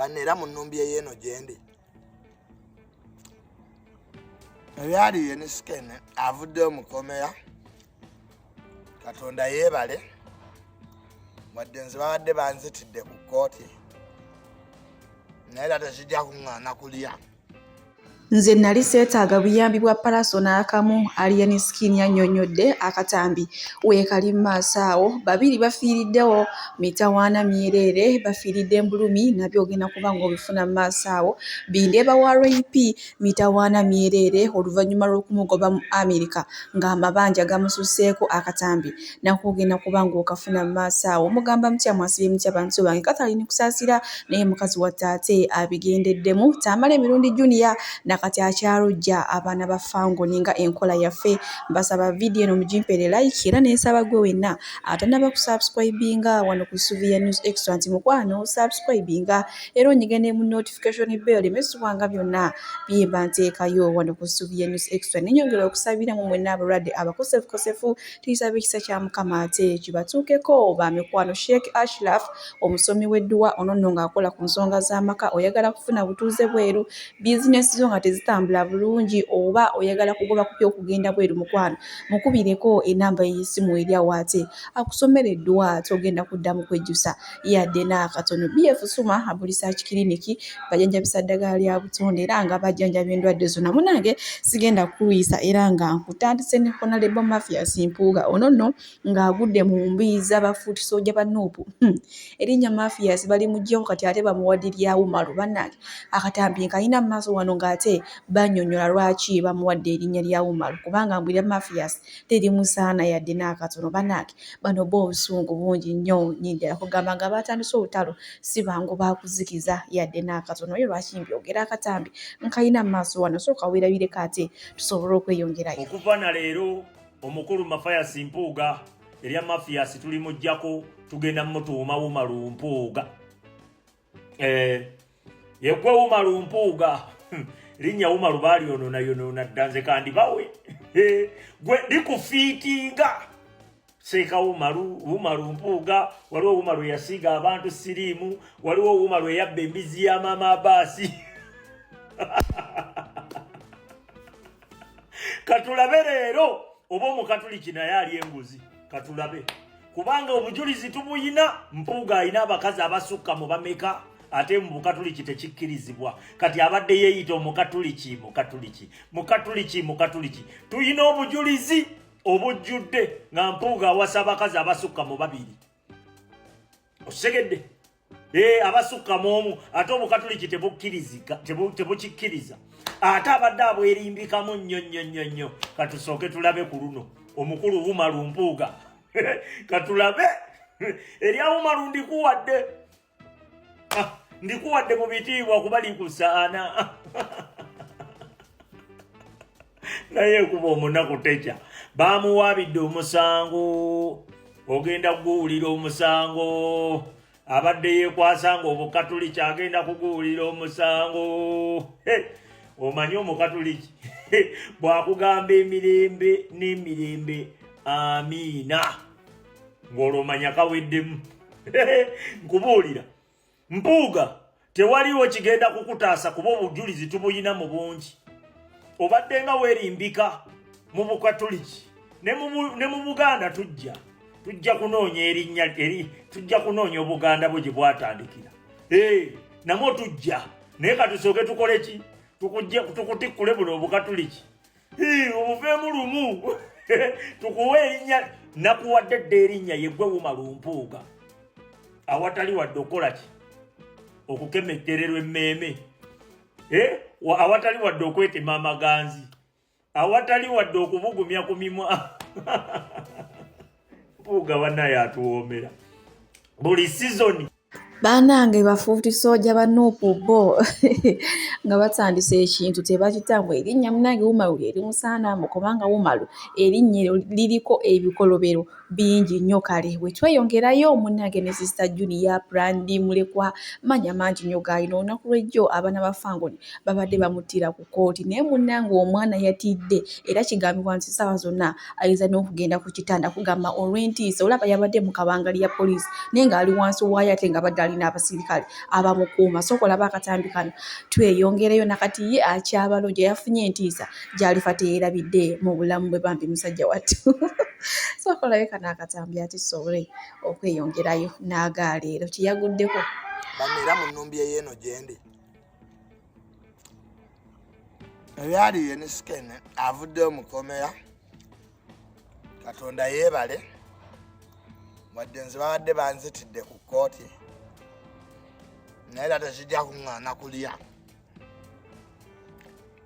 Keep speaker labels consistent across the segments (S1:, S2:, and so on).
S1: banera mu nnumbye yeeno gyendi ebyali yenisikene avudde omukomera Katonda yeebale wadde nze babadde banzitidde ku kkooti naye era tekijja kuŋŋaana kulya
S2: Nze nali seetaaga buyambi bwa palasona akamu Alien Skin yannyonnyodde akatambi weekali mu maaso awo babiri bafiiriddewo Mitawaana Myereere bafiiridde Mbulumi nabyo ogenda kuba ng'obifuna mu maaso awo Bindeeba wa RP Mitawaana Myereere oluvannyuma lw'okumugoba mu Amerika ng'amabanja gamususseeko akatambi nako ogenda kuba ng'okafuna mu maaso awo mugamba mutya mwasibye mutya bantu bange Katalini Kusaasira naye mukazi wa taate abigendeddemu Tamale Mirundi Junior kati akyalujja abaana ba Fangoni nga enkola yaffe mbasaba video eno mugimpeere like era n'ensaba gwe wenna atanaba kusubscribinga wano ku Isubi ya News Extra nti mukwano subscribinga era onyigane mu notification bell emesubwanga byonna biyemba nteekayo wano ku Isubi ya News Extra nenyongera okusabira mu mwenna abalwadde abakosefu tuyisaba ekisa kya Mukama ate kibatuukeko ba mikwano Sheikh Ashraf omusomi w'edduwa ono nno ng'akola ku nsonga z'amaka oyagala kufuna butuuze bweru bizinesi zo nga tezitambula bulungi oba oyagala kugoba kupya okugenda bweru mukwano mukubireko enamba y'essimu eri awo ate akusomereddwa togenda kuddamu kwejjusa yadde n'akatono BF Suma Research Clinic bajanjabisa ddagala lya butonde era nga bajjanjaba endwadde zonna munange sigenda kuyisa era nga nkutandise ne Honorable Mathias Mpuuga ono nno ng'agudde mu mbi z'abafuuti sooja ba Nuupu erinnya Mathias bali muggyeko kati ate bamuwaddirya Umaru bannange akatambi nkayina mu maaso wano ng'ate bannyonnyola lwaki bamuwadde erinnya lya Umaru kubanga mbwira Mathias terimusaana yadde n'akatono bannange bano bo obusungu bungi nnyo nnyindira kugamba nga batandise olutalo si bangu bakuzikiza yadde n'akatono oyo lwaki mbyogera akatambi nkayina mu maaso wano sooka weerabireko ate tusobole okweyongerayo
S3: okuva na leero omukulu Mathias Mpuuga erya Mathias tulimuggyako tugenda mutuuma Umaru Mpuuga yegwe Umaru Mpuuga linnya Umaru balyonoona ddanze kandi bawe gwe likufiitinga seeka Umaru Mpuuga waliwo Umaru yasiiga abantu siriimu waliwo Umaru eyabba embizi ya Maama Abaasi katulabe leero oba omukatuliki naye ali enguzi katulabe kubanga obujulizi tubuyina Mpuuga alina abakazi abasukka mu bameka ate mu bukatuliki tekikkirizibwa kati abadde yeeyita omukatuliki tuyina obujulizi obujjudde nga Mpuuga awasa abakazi abasukka mu babiri osegedde abasukka mu omu ate obukatuliki tebukikkiriza ate abadde abwerimbikamu nnyo katusooke tulabe ku luno omukulu Umaru Mpuuga katulabe erya Umaru ndikuwadde mu bitiibwa kuba likusaana naye kuba omunaku teca bamuwaabidde omusango ogenda kuguwulira omusango abadde yeekwasanga obukatuliki agenda kuguwulira omusango omanyi omukatuliki bwakugamba emirembe n'emirembe amiina ng'olwomanya kaweddemu nkubuulira Mpuuga tewaliwo kigenda kukutaasa kuba obujulizi tubuyina mu bungi obadde nga weerimbika mu bukatuliki ne mu Buganda tujja kunoonya erinnya tujja kunoonya Obuganda bwe gye bwatandikira namwo tujja naye katusooke tukole ki tukutikkule buno obukatuliki obuveemu lumu tukuwe erinnya nakuwadde dda erinnya yeggwe Umaru Mpuuga awatali wadde okola ki okukemettererwa emmeeme awatali wadde okwetema amaganzi awatali wadde okubugumya ku mimwa Mpuuga bannaye atuwoomera buli sizoni
S2: Banange bafuuti sooja ba Nuupu bo nga batandise ekintu tebakitambwa erinnya munange Umaru erimusaanamu kubanga Umaru erinnya liriko ebikolobero bingi nnyo kale bwe tweyongerayo munange ne Sister Junior Brandi mulekwa manya mangi nnyo gaalina olunaku lw'ejjo abaana ba Fangoni babadde bamuttira ku kkooti naye munange omwana yatidde era kigambibwa nti ssaawa zonna ayinza n'okugenda ku kitanda kugamba olw'entiisa olaba yabadde mu kabangali ya poliisi naye ng'ali wansi waayo ate nga badde alina abasirikale abamukuuma so kolaba akatambi kano tweyongereyo nakati ye akyabalonje yafunye entiisa gyalifa teerabidde mu bulamu bwe bambi musajja wattu so kolayo kana akatambi ati sobole okweyongerayo n'agaaleero kiyaguddeko
S1: bamera mu nnumbi eyeeno gyendi ebyali yenisikene avuddeyo mukomera Katonda yeebale wadde nze babadde banzitidde ku kkooti naye era tekijja kuŋŋaana kulya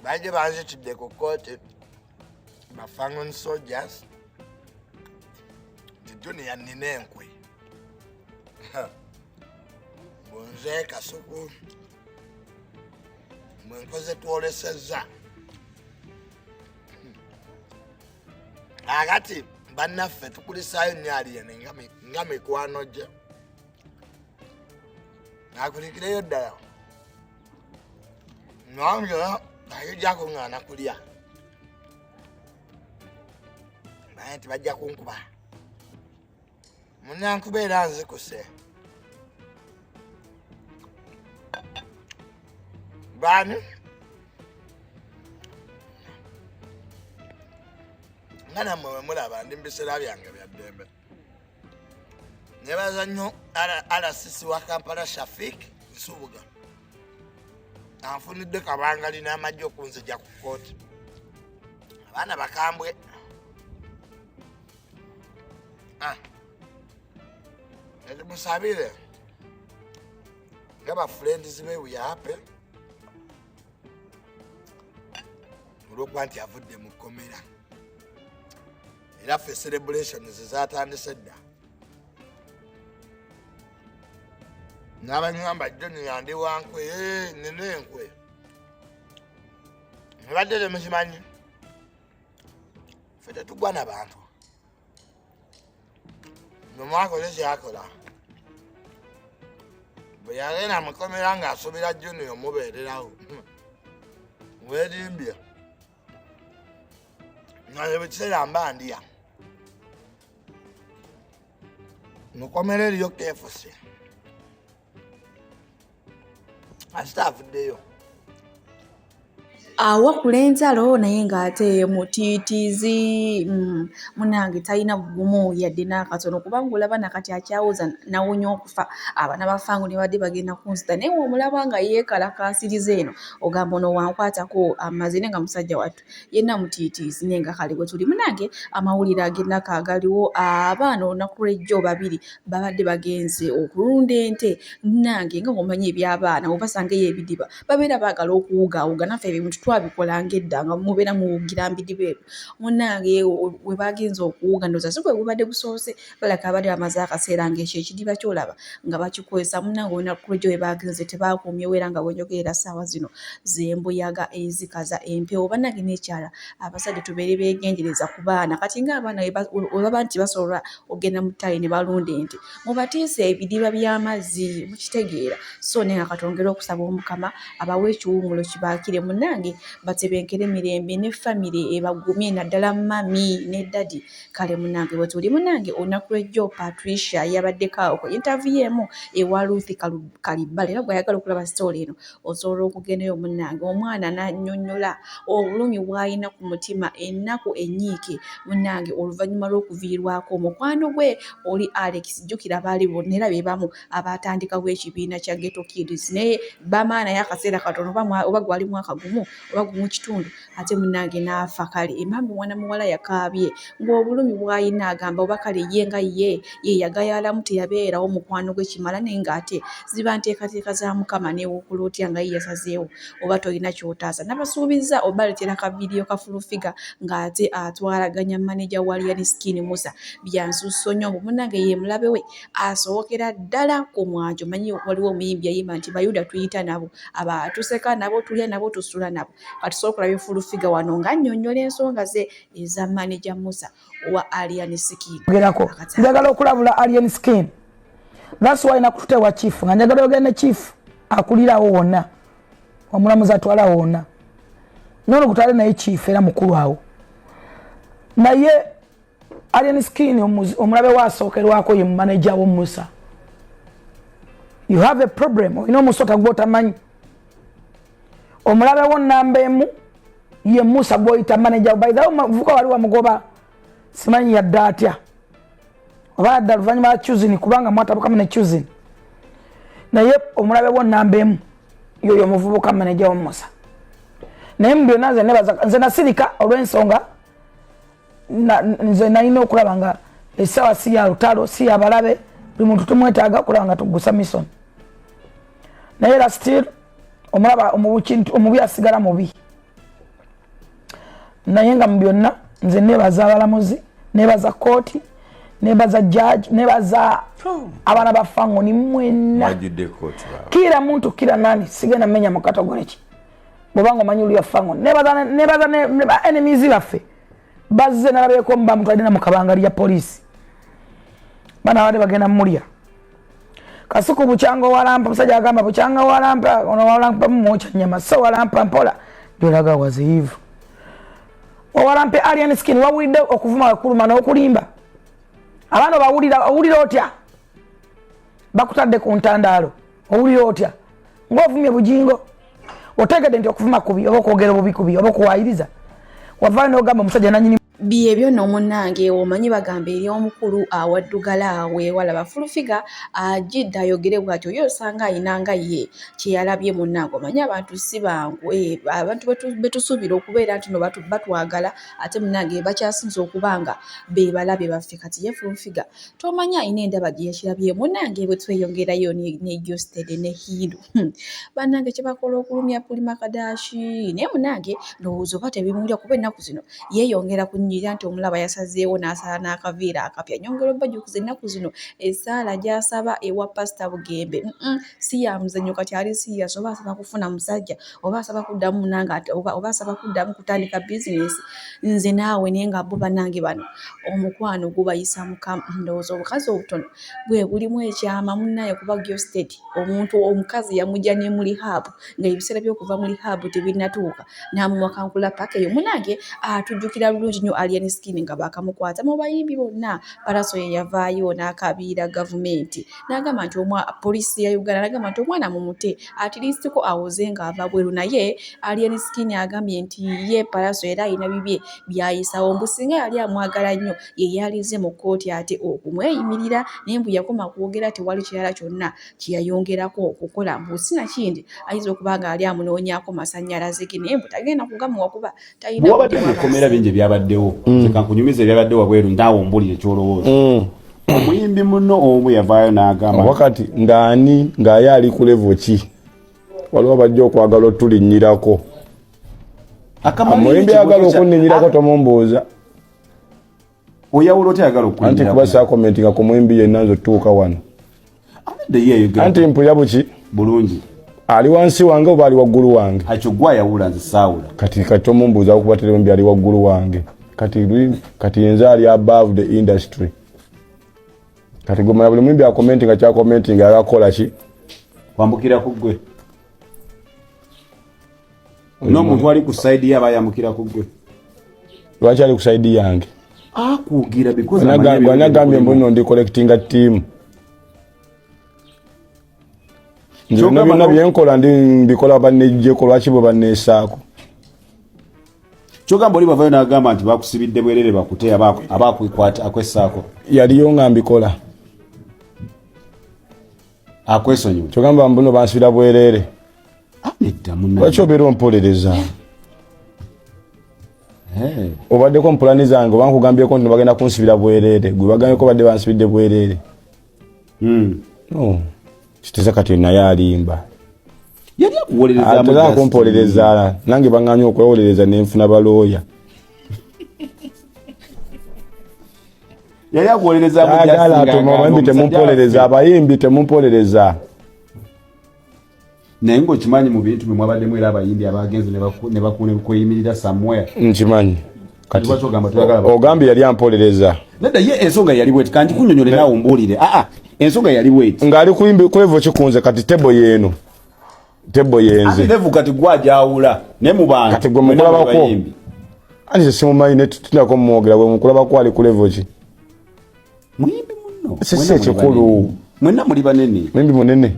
S1: baje banzitidde ku kkooti bafangon soldiers tijuniya nnina enkwe bunze kasuku mwenkoze twolesezza akati bannaffe tukulisaayo nnyo aliyene nga mikwano gye akulikireyo ddala nange ayijja kuŋŋaana kulya naye nti bajja kunkuba munankuba era nzikuse bani nga nammwe bwe mulaba ndi mu biseera byange bya ddembe nebaza nnyo RCC wa Kampala Shafik Nsubuga anfunidde kabangali n'amagye okunzija ku kkooti abaana bakambwe musabire nga bafriends be wiyape olwokuba nti avudde mu kkomera era ffe celebrations zatandise dda n'abanyamba joni yandi wankwe nina enkwe nebadde temukimanyi ffe tetugwa na bantu nomwakoze kyakola bwe yagenda mukomera ng'asubira joni omubeererawo weerimbye nayebikiseera mba ndya mukomera eriyo KFC asita avuddeyo
S2: awakula enzalo naye ng'ate mutiitizi munange talina bugumu yadde n'akatono kubanga olaba nakati akyawuza nawonya okufa abaana bafangu ne badde bagenda kunzita naye omulaba nga yeekalakaasiriza eno ogamba ono wankwatako amazine nga musajja wattu yenna mutiitizi naye nga kale bwe tuli munange amawulire ag'ennaku agaliwo abaana olunaku lw'ejjo babiri babadde bagenze okulunda ente nange nga omanyi eby'abaana obasangeyo ebidiba babeera baagala okuwugaawuga naffe ebimuntu twabikola ng'edda nga mubeera muwugira mbidiba ebyo munange we bagenza okuwuga ndoza si gwe gubadde gusoose balaka abadde bamaze akaseera ng'ekyo ekidiba kyolaba nga bakikozesa munange olunaku lw'ejjo we bagenze tebaakuumyewo era nga bwenjogerera ssaawa zino zembuyaga ezikaza empewo bannange n'ekyala abasajja tubeere beegendereza ku baana kati ng'abaana we baba nti basobola ogenda mu ttale ne balunda ente mubatiise ebidiba by'amazzi mukitegeera so naye nga katongera okusaba omukama abawe ekiwummulo kibaakire munange batebenkere mirembe ne famire ebagumye naddala mami ne dadi kale munange bwe tuli munange olunaku lw'ejjo Patricia yabaddeko awo ku interview emu ewa Ruth Kalibale era bw'ayagala okulaba story eno osobola okugendayo munange omwana n'annyonnyola obulumi bw'alina ku mutima ennaku enyiike munange oluvannyuma lw'okuviirwako omukwano gwe oli Alex jjukira baali bonna era be bamu abatandikawo ekibiina kya Ghetto Kids naye bamaana y'akaseera katono oba gwali mwaka gumu oba gumu kitundu ate munange n'afa kale emambi mwana muwala yakaabye ng'obulumi bw'alina agamba oba kale ye nga ye yagayalamu teyabeerawo mukwano gwe kimala naye ng'ate ziba nteekateeka za mukama neewuukula otya nga ye yasazeewo oba tolina kyotaasa nabasuubiza oba letera ka vidiyo ka fulufiga ng'ate atwalaganya maneja wa Ryan Skin Musa byansusso nnyo mbu munange ye mulabe we asookera ddala ku mwanjo manyi waliwo omuyimbi yayimba nti bayuda tuyita nabo abatuseka nabo tulya nabo tusula nabo katusobola okulaba fulufiga wano ng'annyonnyola ensonga ze eza maneja Musa owa Ryan Skin
S4: njagala okulabula Ryan Skin that's why nakututewa chief nga njagala ogende chief akulirawo wonna omulamuzi atwalawo wonna nono kutwale naye chief era mukulu awo naye Ryan Skin omulabe wasookerwako ye manager wo Musa you have a problem. Olina omusota gw'otamanyi. Omulabewo nnamba emu ye Musa gw'oyita manager. By the way, omuvubuka wali wamugoba simanyi yadde atya. Oba yadde oluvannyuma lwa choosing kubanga mwatabukamu ne choosing. Naye omulabewo nnamba emu yoyo omuvubuka manager wa Musa. Naye mu byonna nze nasirika olw'ensonga nze nalina okulaba nga essaawa si ya lutalo si ya balabe buli muntu tumwetaaga okulaba nga tugusa mission. Naye era still omulaba omubi asigala mubi. Naye nga mu byonna nze neebaza abalamuzi, neebaza kooti, neebaza judge, neebaza abaana ba Fangoni mwenna. Kila muntu kila nani sigenda menya mu category ki. Bobanga omanyi oli ya Fangoni. Neebaza enemies baffe. Bazze nalabeko mba muntu alina mu kabanga lya poliisi. Bana wale bagenda mulya. Kasuku buchango walampa musajja agamba buchango walampa ono walampa mmocha nyama so walampa mpola jolaga wazivu. Walampe Alien Skin wawulidde okuvuma akuluma n'okulimba. Abano bawulira otya. Bakutadde ku ntandalo. Owulira otya. Ng'ovumye bujingo. Otegedde nti okuvuma kubi oba okwogera obubi kubi oba okuwayiriza. Wavaayo n'ogamba omusajja nanyini
S2: byebyo n'omunnange omanyi bagamba eri omukulu awaddugala weewala bafulufiga ajidde ayogere bw'atyo oyo osanga ayinanga ye kyeyalabye munnange omanyi abantu si bangu abantu betusuubira okubeera nti no batwagala ate munnange bakyasinza okubanga bebalabe baffe kati ye fulufiga tomanyi ayina endaba gye yakirabye munnange bwe tweyongerayo ne Josted ne Hindu bannange kye bakola okulumya Pulima Kadashi naye munnange ndowooza oba tebimulya kuba ennaku zino yeeyongera ku nyira nti omulaba yasazeewo n'asala n'akaviira akapya nyongera obajjukiza ennaku zino essaala gy'asaba ewa Pastor Bugembe si ya muzannyo kati ali serious oba asaba kufuna musajja oba asaba kuddamu munanga oba asaba kuddamu kutandika bizinesi nze naawe naye nga bo bannange bano omukwano gubayisa mukamu ndowooza obukazi obutono bwe bulimu ekyama munnaye kuba Josted omukazi yamujja ne mu rehab nga ebiseera by'okuva mu rehab tebinnatuuka n'amumwakankula paka eyo munnange atujjukira bulungi nnyo Alien Skin nga bakamukwata mu bayimbi bonna Paraso ye yavaayo n'akabiira gavumenti n'agamba nti poliisi ya Uganda n'agamba nti omwana mumute at least ko awoze nga ava bweru naye Alien Skin agambye nti ye Paraso era ayina bibye byayisawo mbusinga yali amwagala nnyo ye yalize mu kkooti ate okumweyimirira naye mbu yakoma kwogera tewali kirala kyonna kyeyayongerako okukola mbusina kindi ayinza okuba nga ali amunoonyaako masannyalaze ge naye mbu tagenda kugamuwa kuba
S5: talina bingi byabaddewo kankunyumiza ebyabaddewo wabweru ndaawo mbulire kyolowooza omuyimbi muno omu yavaayo n'agamba
S6: wakati ng'ani ng'aye ali ku level ki waliwo bajja okwagala otulinnyirako omuyimbi ayagala okunninnyirako tomumbuuza
S5: oyawula otayagala okulinnyirako
S6: anti kuba saakomentinga ku muyimbi yenna nze otuuka wano anti mpulira buki
S5: bulungi
S6: ali wansi wange oba ali waggulu wange
S5: akyo gwa yawula nze saawula
S6: kati tomumbuuza okuba terembi ali waggulu wange kati yenze ali above the industry kati gomala buli muyimbi akomentinga kyakomentinga agakola ki
S5: kwambukira ku ggwe n'omuntu ali ku sayidi ye aba yambukira ku ggwe
S6: lwaki ali ku sayidi yange
S5: akuugira
S6: anagambye mbuno ndi collectinga team byonna byonna byenkola mbikola bannejjeko lwaki bwe banneesaako
S5: kyogamba oli bavayo n'agamba nti bakusibidde bwerere bakute abakwikwata akwessaako
S6: yaliyo nga mbikola
S5: akwesonyiwa
S6: kyogamba mbuno bansibira bwerere lwaki obeera ompolereza obaddeko mpulani zange oba nkugambyeko nti bagenda kunsibira bwerere gwe bagambyeko badde bansibidde bwerere kiteza kati naye alimba
S5: yali akuwolereza
S6: atera kumpolereza nange baŋŋaanye okwewolereza nenfuna balooya
S5: yali akuwolereza
S6: abayimbi temumpolereza abayimbi temumpolereza
S5: naye ng'okimanyi mu bintu bwe mwabaddemu era abayimbi abagenzi ne bakuyimirira somewhere
S6: nkimanyi kati ogambye yali ampolereza
S5: nedda ye ensonga yali bweti kanti kunnyonnyole naawe ombuulire ensonga yali bweti
S6: ng'ali ku level kikunze kati tebo yeeno tebo yenze
S5: level kati gwajawula ne mu bantu
S6: kati gwe mukulabako anti simumanyi ne tutinako mumwogera bwe mukulabako ali ku level ki
S5: muyimbi muno
S6: sisi ekikulu
S5: mwenna muli banene
S6: muyimbi munene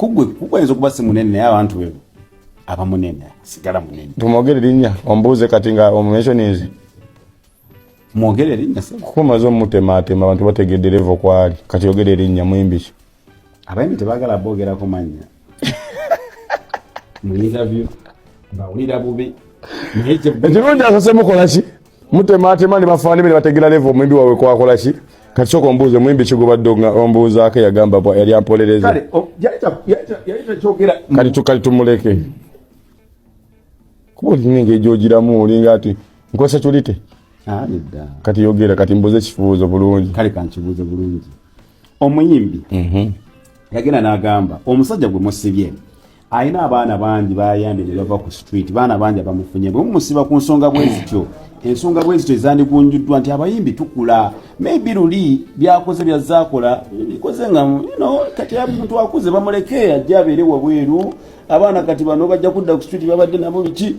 S5: kugwenza okuba si munene naye abantu bebo aba munene sigala munene.
S6: Tumwogere linnya ombuuze kati nga omumensionize
S5: mwogere linnya se
S6: kumaze omutematema abantu bategedde level kwali kati yogere linnya muyimbi ki
S5: abayimbi tebagala boogerako mannya mu interview bawulira bubi
S6: ekirungi asose mukola ki mutematema ne bafaani bene bategera level omuyimbi wawe kwakola ki kati soka ombuuze muyimbi kigubadde ombuuzaako yagamba yali ampolereza
S5: kale yaleta kyogera
S6: kati tumuleke kuba olinga ejogiramu olinga ati nkozesa kyolite
S5: nedda
S6: kati yogera kati mbuze ekifuuzo bulungi
S5: kale kankibuuze bulungi. Omuyimbi yagenda n'agamba omusajja gwe musibye ayina abaana bangi bayambye ne bava ku street baana bangi abamufunye bwe mumusiba ku nsonga bwezityo ensonga bwezityo ezandigunjuddwa nti abayimbi tukula maybe luli byakoze byazaakola bikoze nga kati omuntu akuze bamuleke ajja abeere wabweru abaana kati bano bajja kudda ku street babadde nabo biki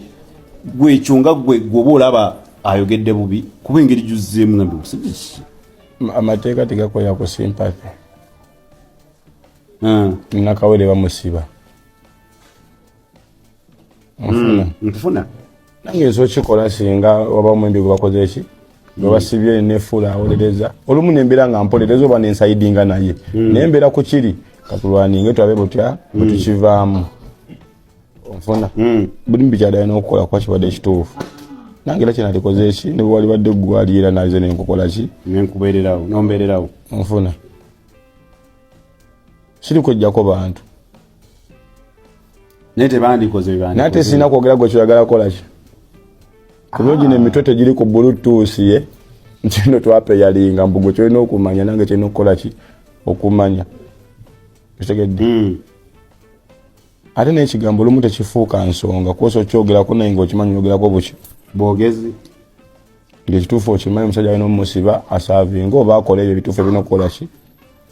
S5: gwekyo nga gwoba olaba ayogedde bubi kuba engeri gyuzzeemu nga mbusibiki
S6: amateeka tegakolera ku sympathy nakawere bamusiba
S5: nkufuna
S6: nange nso kikola singa oba omwembi gwe bakoze eki gwe basibye nefuula awolereza olumu nembeera nga mpolereza oba nensaidinga naye naye mbeera ku kiri katulwaninge twabe butya bwetukivaamu onfuna buli mbikyaddayo n'okukola kuba kibadde ekituufu nange era kyenalikoze eki ne bwe wali badde gwali era naze nenkukola ki
S5: nenkubeererawo nombeererawo
S6: onfuna siri kwejjako bantu
S5: naye tebandikoze
S6: naye ate sirina kwogera gwe kyoyagala kukola ki kuba gino emitwe tegiri ku bluetooth ye nkino twapeyalinga mbu gwe kyolina okumanya nange kyolina okukola ki okumanya kitegedde ate n'ekigambo olumu tekifuuka nsonga kuosa okyogerako naye ngaokimanyi ogerako buki
S5: bwogezi
S6: ngaekituufu okimanyi omusajja alina omumusiba asaavinga oba akola ebyo ebituufu ebirina okukola ki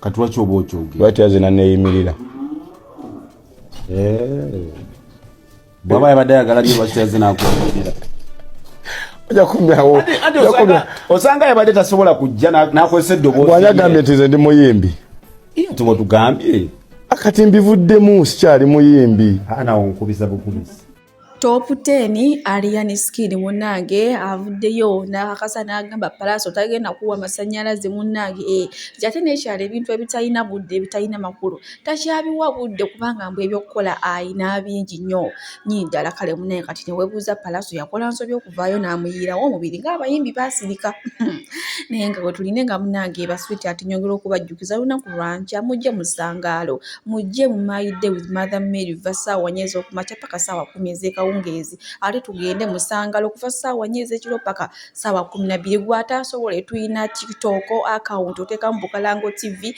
S5: kati waki oba okyogera
S6: lwati yazina neeyimirira
S5: bwaba yabadde ayagala lyo lwaki yazinakuyimirira osanga yabadde tasobola kujja nakozesa eddoboozi
S6: bwanyagambye nti nze ndi muyimbi
S5: tuba tugambye
S6: akati mbivuddemu sikyali muyimbi
S5: nawo nkubisa bukubisi.
S2: Top 10 Ariane Skin munange avuddeyo n'akakasa n'agamba Palaso tagenda kuwa masanyalaze munange jate n'ekyalo ebintu ebitalina budde ebitalina makulu takyabiwa budde kubanga mbwe ebyokukola ayina bingi nnyo nyiddala kale munange kati ne weebuuza Palaso yakola nsobi okuvaayo n'amuyiirawo omubiri ng'abayimbi baasirika naye nga bwe tuline nga munange baswiti ati nyongera okubajjukiza lunaku lwankya mujje mu ssangaalo mujje mu My Day with Mother Mary va ssaawa nnya ez'okumakya paka ssaawa 10 ez'ekawungeezi ate tugende mu ssangaalo okuva ssaawa nnya ez'ekiro paka ssaawa 12 gw'ataasobole tuyina TikTok account oteekamu Bukalango TV,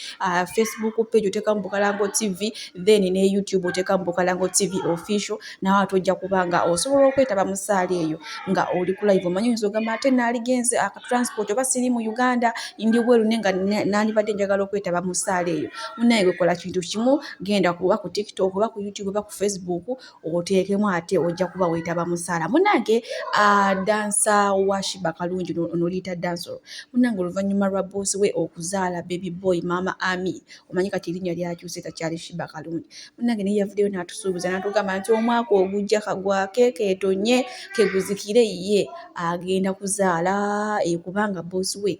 S2: Facebook page oteekamu Bukalango TV, then ne YouTube oteekamu Bukalango TV official nawe atojja kubanga osobola okwetaba mu ssaala eyo nga oli ku live omanyi oyinza ogamba ate naaligenze akatransport oba siri mu Uganda ndi bweru nenga nandibadde njagala okwetaba mu ssaala eyo munaye gwekola kintu kimu genda kuba ku TikTok oba ku YouTube oba ku Facebook oteekemu ate ojja kuba weetaba mu ssaala munange dansa wa Shiba Kalungi onoliita dansoro munange oluvannyuma lwa boss we okuzaala baby boy mama Ami omanyi kati erinnya lyakyuse takyali Shiba Kalungi munange naye yavuddeyo n'atusuubiza n'atugamba nti omwaka ogujja kagwa keekeetonye keguzikire ye agenda kuzaala kubanga boss we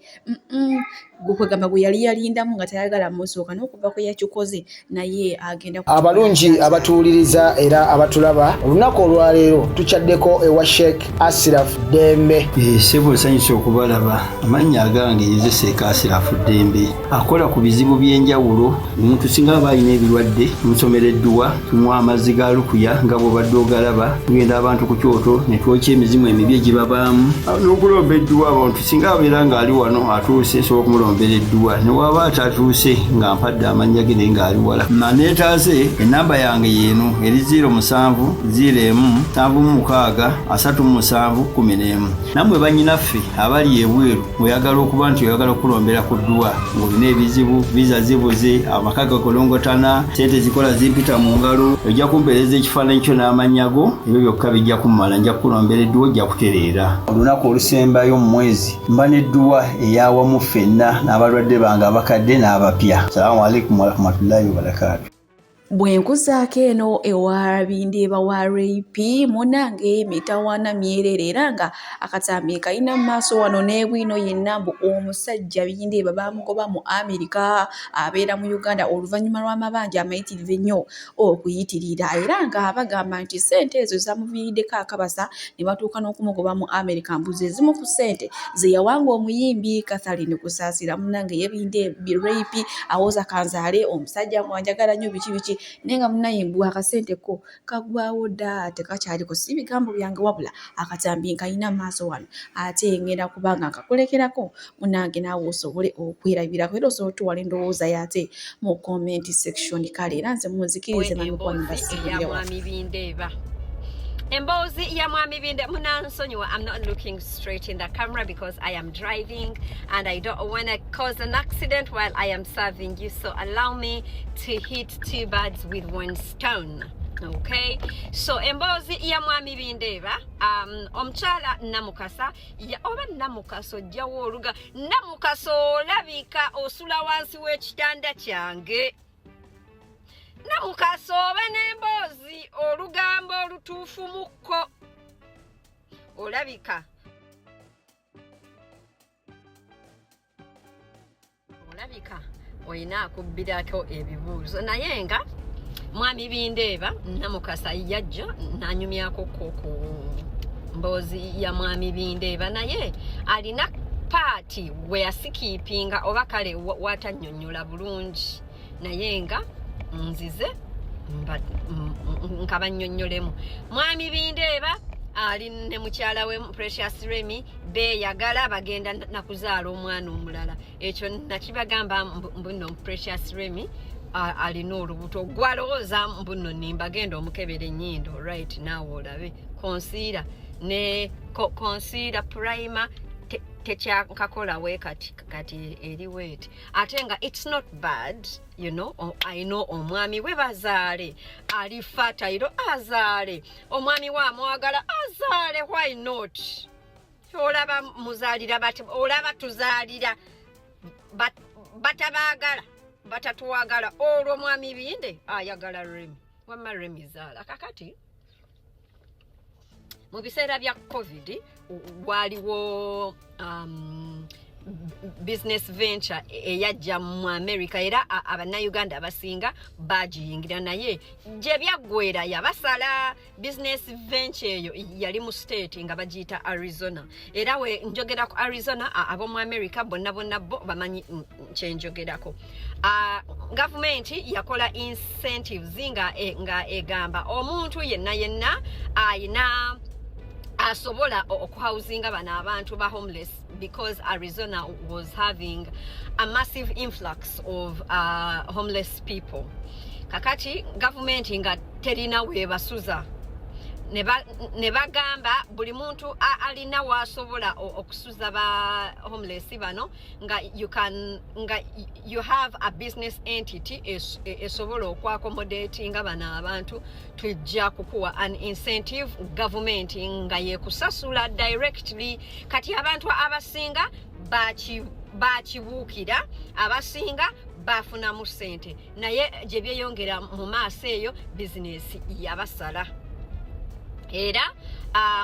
S2: gukwegamba gwe yali yalindamu nga tayagala musooka n'okuva kwe yakikoze naye agenda
S7: abalungi abatuwuliriza era abatulaba olunaku olwaleero tukyaddeko ewa Sheikh Ashraf Dembe
S8: sebo nsanyusa okubalaba amannya agange yeze Sheikh Ashraf Dembe akola ku bizibu by'enjawulo omuntu singa aba alina ebirwadde musomereddwa tumuwa amazzi ga lukuya nga bw'obadde ogalaba tugenda abantu ku kyoto ne twokya emizimu emibi egibabaamu n'okulomba edduwa abantu singa abeera ng'ali wano atuuse nsobola okumulombera edduwa ne waba atatuuse nga mpadde amannya ge naye ng'ali wala naneetaase ennamba yange yeeno eri 070736 nammwe bannyinaffe abali ebweru oyagala okuba nti oyagala okulombera ku dduwa ng'olina ebizibu viza zibuze amaka gakolongotana sente zikola zimpita mu ngalo ojja kumpeereza ekifaananyi kyo n'amannya go ebyo byokka bijja kummala nja kukulombera edduwa ojja kutereera olunaku olusembayo mu mwezi mba n'edduwa ey'awamu ffenna n'abalwadde bange abakadde n'abapya. Assalamu alaikum warahmatullahi wabarakatuh.
S2: Bwenkuzaako eno ewa Bindeeba wa Rape munange mitawaana myerere era nga akatambi kalina mu maaso wano n'ebwino yenna mbu omusajja Bindeeba bamugoba mu America abeera mu Uganda oluvannyuma lw'amabanja amayitirivu ennyo okuyitirira era nga bagamba nti ssente ezo zamuviiriddeko akabasa ne batuuka n'okumugoba mu America mbuzi ezimu ku ssente ze yawanga omuyimbi Catherine Kusaasira munange ye Bindeeba Rape awoza kanzaale omusajja mwanjagala nnyo biki nenga munayimbu akasente ko kagwawo dda tekakyaliko si bigambo byange wabula akatambi kalina maaso wano ate ngenda kubanga nkakulekerako munange naawe osobole okwerabirako era osobola otuwala endowooza yate mu comment section kale era nze munzikirize
S9: Bindeeba Emboozi ya Mwami Bindeeba munansonyiwa. I'm not looking straight in the camera because I am driving and I don't want to cause an accident while I am serving you, so allow me to hit two birds with one stone. Okay, so emboozi ya Mwami Bindeeba omukyala Namukasa oba Namukaso jjawo oluga Namukaso olabika osula wansi w'ekitanda kyange. Namukaso oba n'emboozi olugambo olutuufu mukko olabika olina akubbirako ebibuuzo naye nga Mwami Bindeeba Namukasa yajja n'anyumyako ku mboozi ya Mwami Bindeeba naye alina paati we yasikiipinga oba kale watannyonnyola bulungi naye nga nzize nkabannyonnyolemu. Mwami Bindeeba ali ne mukyala we Precious Remy beeyagala bagenda nakuzaala omwana omulala. Ekyo nakibagamba mbuno Precious Remy alina olubuto gwalowooza mbuno nimbagenda omukebera ennyindo right now olabe concealer ne concealer primer tekyakakola we kati eri wet ate nga it's not bad, you know. I know omwami we bazaale alifa tayiro azaale omwami wa mwagala azaale, why not? Olaba muzaalira olaba tuzaalira batabaagala batatuwagala olwo Mwami Binde ayagala Remy wamma Remy zaala kakati. Mu biseera bya COVID waliwo business venture eyajja mu America era abannayuganda abasinga bagiyingira naye gye byaggwera yabasala. Business venture eyo yali mu state nga bagiyita Arizona era we njogerako Arizona ab'omu America bonna bo bamanyi kyenjogerako. Government yakola incentives nga egamba omuntu yenna ayina asobola okuhousinga bano abantu ba homeless because Arizona was having a massive influx of homeless people. Kakati government nga terina we basuza ne bagamba buli muntu alina wasobola okusuza ba homeless bano nga you have a business entity esobola okwakomodate nga bana abantu tujja kukuwa an incentive government nga yekusasula directly. Kati abantu abasinga bakibuukira abasinga bafuna mu ssente naye gye byeyongera mu maaso eyo business yabasala. Era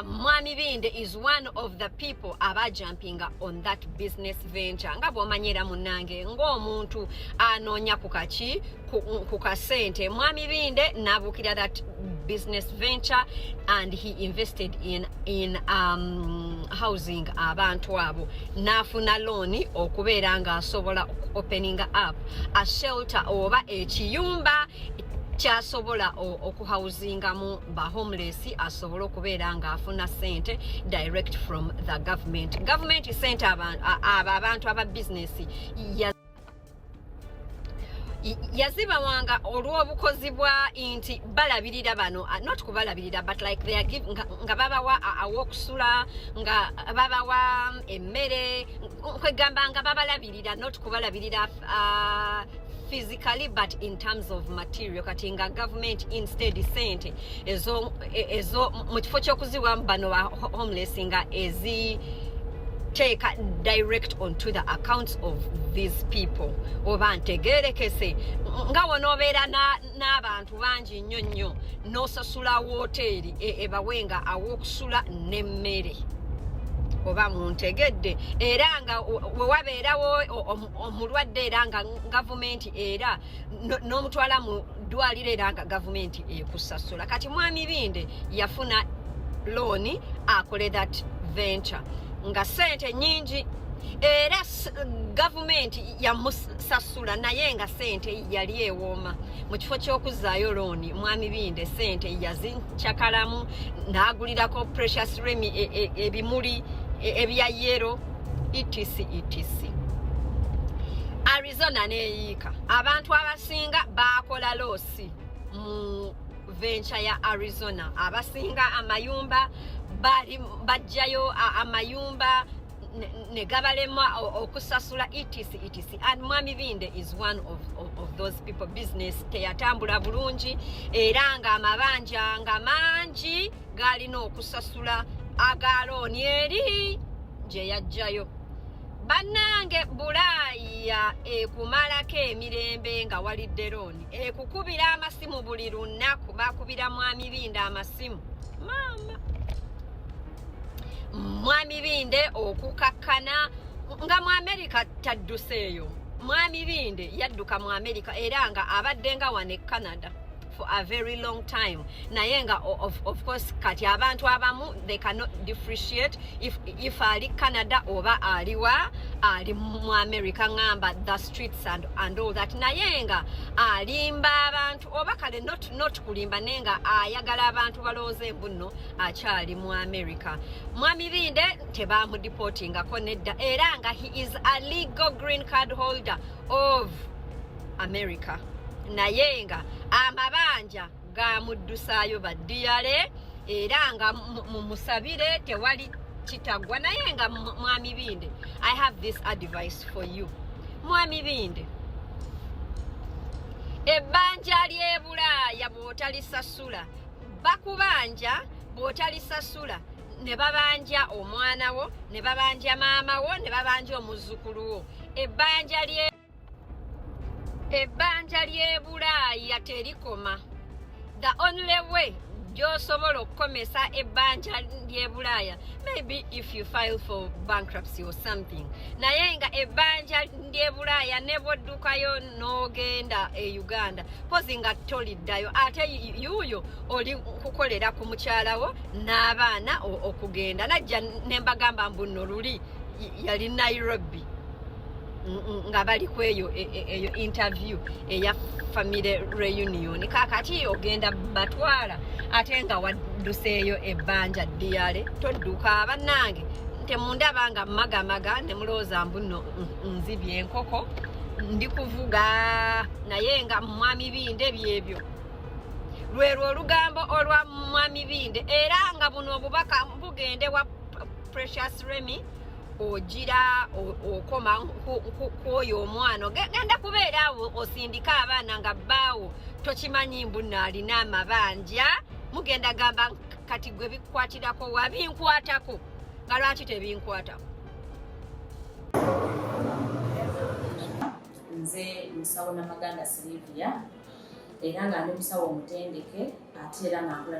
S9: Mwami Binde is one of the people jumping on that business venture. Nga bw'omanyira munnange ng'omuntu anoonya ku kaki ku kasente. Mwami Binde n'abuukira that business venture and he invested in housing abantu abo n'afuna loan okubeera nga asobola opening up a shelter oba ekiyumba kyasobola okuhousingamu ba homeless asobola okubeera nga afuna sente direct from the government. Government sente abantu aba business yazibawanga olw'obukozi bwa nti balabirira bano, not kubalabirira but like they are giving nga babawa awokusula nga babawa emmere kwegamba nga babalabirira not kubalabirira physically but in terms of material. Kati nga government instead sente ezo mu kifo ky'okuziwa bano ba homeless nga take direct onto the accounts of these people. Oba ntegerekese nga wonobeera n'abantu bangi nnyo nnyo n'osasula wooteri ebawenga aw'okusula n'emmere. Oba muntegedde era nga wewabeerawo omulwadde era nga gavumenti era n'omutwala mu ddwaliro era nga gavumenti ekusasula. Kati Mwami Binde yafuna looni akole that venture nga sente nyingi era gavumenti yamusasula naye nga sente yali ewooma. Mu kifo ky'okuzaayo looni Mwami Binde sente yazinkyakalamu n'agulirako Precious Remy ebimuli ebya yero etc. Arizona neyiika abantu abasinga bakola loosi mu venture ya Arizona. Abasinga amayumba bajjayo amayumba ne gabalema okusasula etc. And Mwami Binde is one of those people. Business teyatambula bulungi era nga amabanja nga mangi galina okusasula agalooni eri gye yajjayo. Bannange Bulaaya ekumalako emirembe nga walidde looni ekukubira amasimu buli lunaku bakubira Mwami Binde amasimu. Mama Mwami Binde okukakkana nga mu America tadduseeyo. Mwami Binde yadduka mu America era nga abadde nga wano e Canada for a very long time. Naye nga of course kati abantu abamu they cannot differentiate if ali Canada oba aliwa ali mu America ngamba the streets and all that. Naye nga alimba abantu oba kale not kulimba nenga ayagala abantu balooze mbuno akyali mu America. Mwami Binde tebamudeportingako nedda era nga he is a legal green card holder of America. Naye nga amabanja gamuddusaayo baddiyale era nga mumusabire tewali kitagwa. Naye nga Mwami Binde, I have this advice for you. Mwami Binde, ebbanja ly'e Bulaaya bw'otalisasula bakubanja, bw'otalisasula ne babanja omwana wo, ne babanja maama wo, ne babanja omuzzukulu wo. Ebbanja ly'e Bulaaya terikoma. The only way gy'osobola okukomesa ebbanja ly'e Bulaaya maybe if you file for bankruptcy or something. Naye nga ebbanja ly'e Bulaaya ne bw'oddukayo n'ogenda e Uganda pozi nga toliddayo ate yuuyo oli kukolera ku mukyalawo n'abaana okugenda. Najja ne mbagamba mbuno luli yali Nairobi nga bali kweyo eyo interview eya family reunion. Kakati ogenda batwala ate nga wadduseeyo ebbanja ddiyale todduka. Bannange temundaba nga magamaga ne mulooza mbuno nzibye enkoko ndi kuvuga. Naye nga Mwami Binde byebyo lwerwo olugambo olwa Mwami Binde era nga buno obubaka bugende wa Precious Remy ogira okoma kwoyo omwana genda kubeera awo osindika abaana nga bbaawo tokimanyi mbuno alina amabanja. Mugenda gamba kati gwe bikwatirako wabinkwatako nga lwaki tebinkwatako.
S10: Nze musawo Namaganda Sylvia era nga ndi musawo omutendeke ate era nga nkola